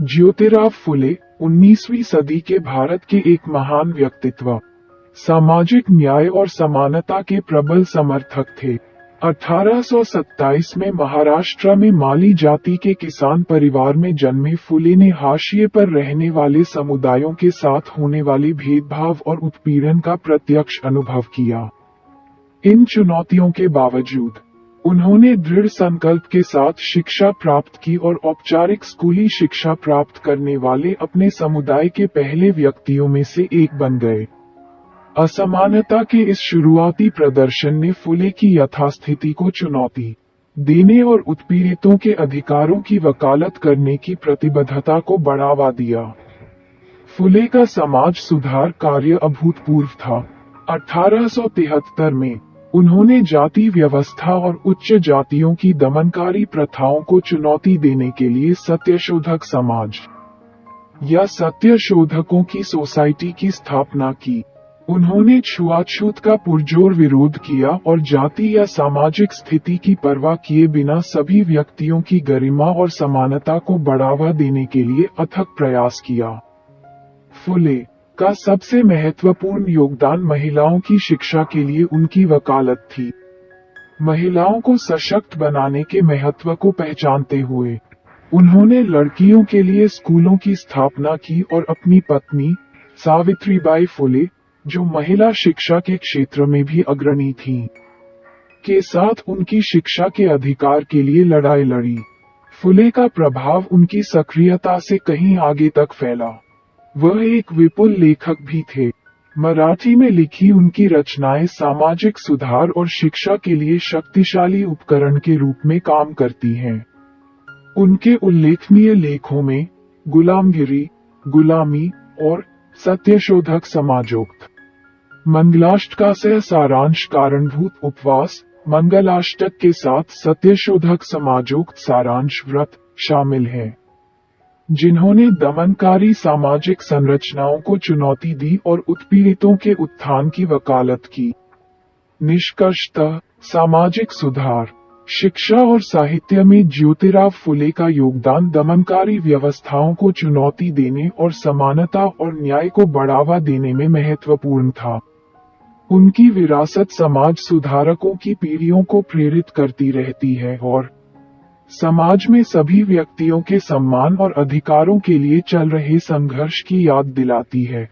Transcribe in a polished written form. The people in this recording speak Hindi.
ज्योतिराव फुले 19वीं सदी के भारत के एक महान व्यक्तित्व, सामाजिक न्याय और समानता के प्रबल समर्थक थे। 1827 में महाराष्ट्र में माली जाति के किसान परिवार में जन्मे फुले ने हाशिए पर रहने वाले समुदायों के साथ होने वाली भेदभाव और उत्पीड़न का प्रत्यक्ष अनुभव किया। इन चुनौतियों के बावजूद उन्होंने दृढ़ संकल्प के साथ शिक्षा प्राप्त की और औपचारिक स्कूली शिक्षा प्राप्त करने वाले अपने समुदाय के पहले व्यक्तियों में से एक बन गए। असमानता के इस शुरुआती प्रदर्शन ने फुले की यथास्थिति को चुनौती देने और उत्पीड़ितों के अधिकारों की वकालत करने की प्रतिबद्धता को बढ़ावा दिया। फुले का समाज सुधार कार्य अभूतपूर्व था। 1873 में उन्होंने जाति व्यवस्था और उच्च जातियों की दमनकारी प्रथाओं को चुनौती देने के लिए सत्यशोधक समाज या सत्यशोधकों की सोसाइटी की स्थापना की। उन्होंने छुआछूत का पुरजोर विरोध किया और जाति या सामाजिक स्थिति की परवाह किए बिना सभी व्यक्तियों की गरिमा और समानता को बढ़ावा देने के लिए अथक प्रयास किया। फुले का सबसे महत्वपूर्ण योगदान महिलाओं की शिक्षा के लिए उनकी वकालत थी। महिलाओं को सशक्त बनाने के महत्व को पहचानते हुए उन्होंने लड़कियों के लिए स्कूलों की स्थापना की और अपनी पत्नी सावित्रीबाई फुले, जो महिला शिक्षा के क्षेत्र में भी अग्रणी थीं, के साथ उनकी शिक्षा के अधिकार के लिए लड़ाई लड़ी। फुले का प्रभाव उनकी सक्रियता से कहीं आगे तक फैला। वह एक विपुल लेखक भी थे। मराठी में लिखी उनकी रचनाएं सामाजिक सुधार और शिक्षा के लिए शक्तिशाली उपकरण के रूप में काम करती हैं। उनके उल्लेखनीय लेखों में गुलामगिरी, गुलामी और सत्यशोधक समाजोक्त, मंगलाष्टक सारांश, कारणभूत उपवास, मंगलाष्टक के साथ सत्यशोधक समाजोक्त सारांश व्रत शामिल हैं, जिन्होंने दमनकारी सामाजिक संरचनाओं को चुनौती दी और उत्पीड़ितों के उत्थान की वकालत की। निष्कर्षतः सामाजिक सुधार, शिक्षा और साहित्य में ज्योतिराव फुले का योगदान दमनकारी व्यवस्थाओं को चुनौती देने और समानता और न्याय को बढ़ावा देने में महत्वपूर्ण था। उनकी विरासत समाज सुधारकों की पीढ़ियों को प्रेरित करती रहती है और समाज में सभी व्यक्तियों के सम्मान और अधिकारों के लिए चल रहे संघर्ष की याद दिलाती है।